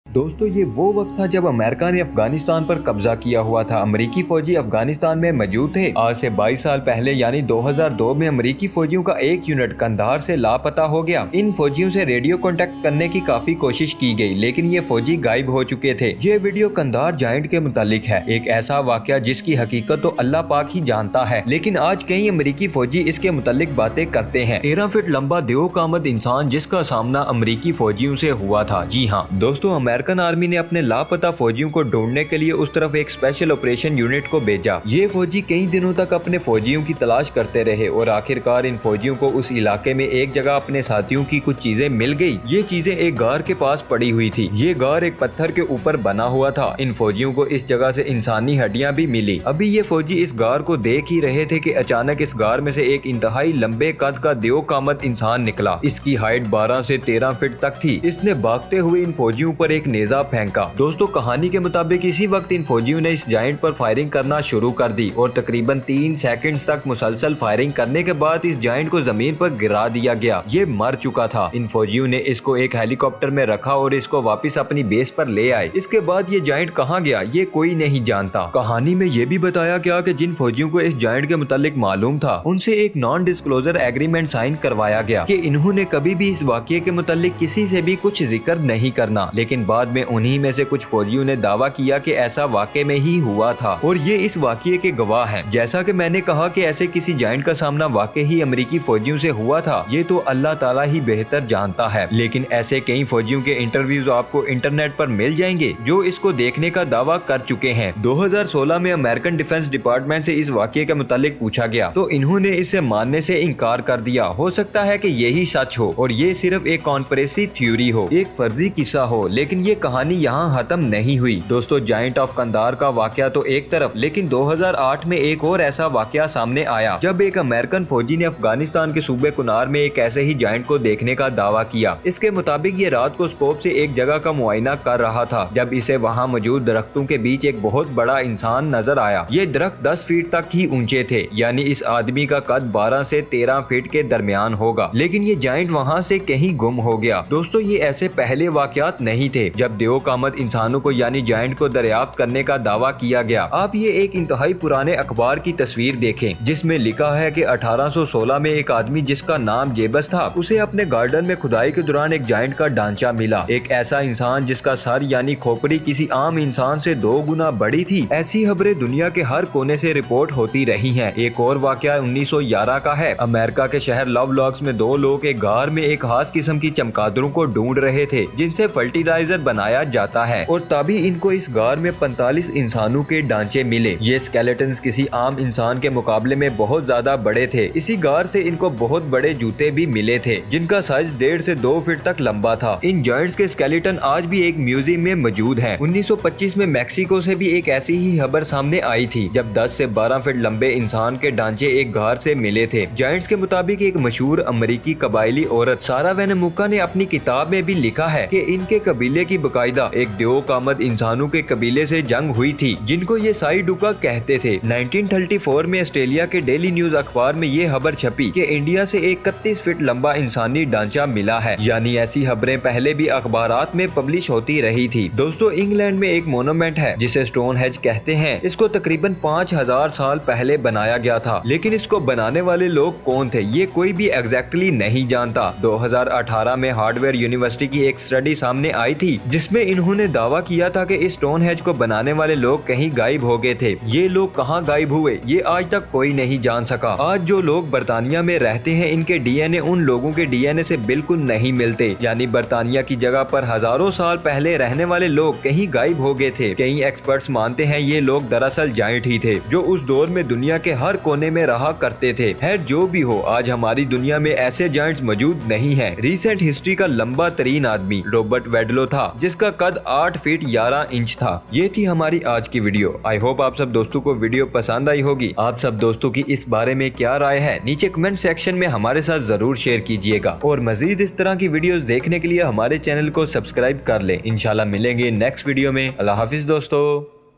दोस्तों ये वो वक्त था जब अमेरिका ने अफगानिस्तान पर कब्जा किया हुआ था। अमेरिकी फौजी अफगानिस्तान में मौजूद थे। आज से 22 साल पहले यानी 2002 में अमेरिकी फौजियों का एक यूनिट कंधार से लापता हो गया। इन फौजियों से रेडियो कांटेक्ट करने की काफी कोशिश की गई, लेकिन ये फौजी गायब हो चुके थे। ये वीडियो कंधार जायंट के मुतालिक है, एक ऐसा वाकया जिसकी हकीकत तो अल्लाह पाक ही जानता है, लेकिन आज कई अमेरिकी फौजी इसके मुतालिक बातें करते हैं। 13 फीट लंबा देवकामद इंसान जिसका सामना अमेरिकी फौजियों से हुआ था। जी हाँ दोस्तों, अमेरिकन आर्मी ने अपने लापता फौजियों को ढूंढने के लिए उस तरफ एक स्पेशल ऑपरेशन यूनिट को भेजा। ये फौजी कई दिनों तक अपने फौजियों की तलाश करते रहे और आखिरकार इन फौजियों को उस इलाके में एक जगह अपने साथियों की कुछ चीजें मिल गई। ये चीजें एक गार के पास पड़ी हुई थी। ये गार एक पत्थर के ऊपर बना हुआ था। इन फौजियों को इस जगह से इंसानी हड्डियां भी मिली। अभी ये फौजी इस गार को देख ही रहे थे कि अचानक इस गार में से एक इंतहाई लंबे कद का देवकामद इंसान निकला। इसकी हाइट 12 से 13 फीट तक थी। इसने भागते हुए इन फौजियों पर एक नेजा फेंका। दोस्तों कहानी के मुताबिक इसी वक्त इन फौजियों ने इस जायंट पर फायरिंग करना शुरू कर दी और तकरीबन 3 सेकंड्स तक मुसलसल फायरिंग करने के बाद इस जायंट को जमीन पर गिरा दिया गया। ये मर चुका था। इन फौजियों ने इसको एक हेलीकॉप्टर में रखा और इसको वापस अपनी बेस पर ले आए। इसके बाद ये जायंट कहाँ गया ये कोई नहीं जानता। कहानी में ये भी बताया गया कि जिन फौजियों को इस जायंट के मुतालिक मालूम था उनसे एक नॉन डिस्क्लोजर एग्रीमेंट साइन करवाया गया कि इन्होंने कभी भी इस वाकये के मुतालिक किसी से भी कुछ जिक्र नहीं करना। लेकिन बाद में उन्हीं में से कुछ फौजियों ने दावा किया कि ऐसा वाकई में ही हुआ था और ये इस वाकये के गवाह हैं। जैसा कि मैंने कहा कि ऐसे किसी जायंट का सामना वाकई ही अमेरिकी फौजियों से हुआ था, ये तो अल्लाह ताला ही बेहतर जानता है। लेकिन ऐसे कई फौजियों के इंटरव्यूज आपको इंटरनेट पर मिल जाएंगे जो इसको देखने का दावा कर चुके हैं। 2016 में अमेरिकन डिफेंस डिपार्टमेंट से इस वाकये के मुतालिक पूछा गया तो इन्होंने इसे मानने से इनकार कर दिया। हो सकता है कि यही सच हो और ये सिर्फ एक कॉन्स्पिरेसी थ्योरी हो, एक फर्जी किस्सा हो, लेकिन ये कहानी यहाँ खत्म नहीं हुई। दोस्तों जायंट ऑफ कंधार का वाकया तो एक तरफ, लेकिन 2008 में एक और ऐसा वाकया सामने आया जब एक अमेरिकन फौजी ने अफगानिस्तान के सूबे कुनार में एक ऐसे ही जायंट को देखने का दावा किया। इसके मुताबिक ये रात को स्कोप से एक जगह का मुआयना कर रहा था जब इसे वहाँ मौजूद दरख्तों के बीच एक बहुत बड़ा इंसान नजर आया। ये दरख्त 10 फीट तक ही ऊंचे थे, यानी इस आदमी का कद 12 से 13 फीट के दरमियान होगा। लेकिन ये जायंट वहाँ से कहीं गुम हो गया। दोस्तों ये ऐसे पहले वाकयात नहीं थे जब देवकामद इंसानों को यानी जायंट को दरियाफ्त करने का दावा किया गया। आप ये एक इंतहाई पुराने अखबार की तस्वीर देखें जिसमें लिखा है कि 1816 में एक आदमी जिसका नाम जेबस था उसे अपने गार्डन में खुदाई के दौरान एक जायंट का ढांचा मिला। एक ऐसा इंसान जिसका सर यानी खोपड़ी किसी आम इंसान से 2 गुना बड़ी थी। ऐसी खबरें दुनिया के हर कोने से रिपोर्ट होती रही हैं। एक और वाकया 1911 का है। अमेरिका के शहर लवलॉक्स में 2 लोग एक गार में एक खास किस्म की चमगादड़ों को ढूंढ रहे थे जिनसे फर्टिलाइजर बनाया जाता है और तभी इनको इस गार में 45 इंसानों के ढांचे मिले। ये स्केलेटन्स किसी आम इंसान के मुकाबले में बहुत ज्यादा बड़े थे। इसी गार से इनको बहुत बड़े जूते भी मिले थे जिनका साइज 1.5 से 2 फीट तक लंबा था। इन जायंट्स के स्केलेटन आज भी एक म्यूजियम में मौजूद हैं। 1925 में मैक्सिको से भी एक ऐसी ही खबर सामने आई थी जब 10 से 12 फीट लंबे इंसान के ढांचे एक गार से मिले थे। जायंट्स के मुताबिक एक मशहूर अमेरिकी कबायली औरत सारा वेनेमुका ने अपनी किताब में भी लिखा है कि इनके कबीले की बकायदा एक देवकामद इंसानों के कबीले से जंग हुई थी जिनको ये साइडुका कहते थे। 1934 में ऑस्ट्रेलिया के डेली न्यूज अखबार में ये खबर छपी कि इंडिया से एक 31 फीट लंबा इंसानी ढांचा मिला है। यानी ऐसी खबरें पहले भी अखबारात में पब्लिश होती रही थी। दोस्तों इंग्लैंड में एक मोनूमेंट है जिसे स्टोनहेंज कहते हैं। इसको तकरीबन 5000 साल पहले बनाया गया था, लेकिन इसको बनाने वाले लोग कौन थे ये कोई भी एग्जैक्टली नहीं जानता। 2018 में हार्वर्ड यूनिवर्सिटी की एक स्टडी सामने आई थी जिसमें इन्होंने दावा किया था कि इस स्टोनहेंज को बनाने वाले लोग कहीं गायब हो गए थे। ये लोग कहाँ गायब हुए ये आज तक कोई नहीं जान सका। आज जो लोग बर्तानिया में रहते हैं इनके डीएनए उन लोगों के डीएनए से बिल्कुल नहीं मिलते, यानी बर्तानिया की जगह पर हजारों साल पहले रहने वाले लोग कहीं गायब हो गए थे। कई एक्सपर्ट्स मानते हैं ये लोग दरअसल जायंट ही थे जो उस दौर में दुनिया के हर कोने में रहा करते थे। खैर जो भी हो, आज हमारी दुनिया में ऐसे जायंट्स मौजूद नहीं है। रिसेंट हिस्ट्री का लंबा तरीन आदमी रॉबर्ट वेडलो था जिसका कद 8 फीट 11 इंच था। ये थी हमारी आज की वीडियो। आई होप आप सब दोस्तों को वीडियो पसंद आई होगी। आप सब दोस्तों की इस बारे में क्या राय है नीचे कमेंट सेक्शन में हमारे साथ जरूर शेयर कीजिएगा और मजीद इस तरह की वीडियोस देखने के लिए हमारे चैनल को सब्सक्राइब कर लें। इंशाल्लाह मिलेंगे नेक्स्ट वीडियो में। अल्लाह हाफिज दोस्तों।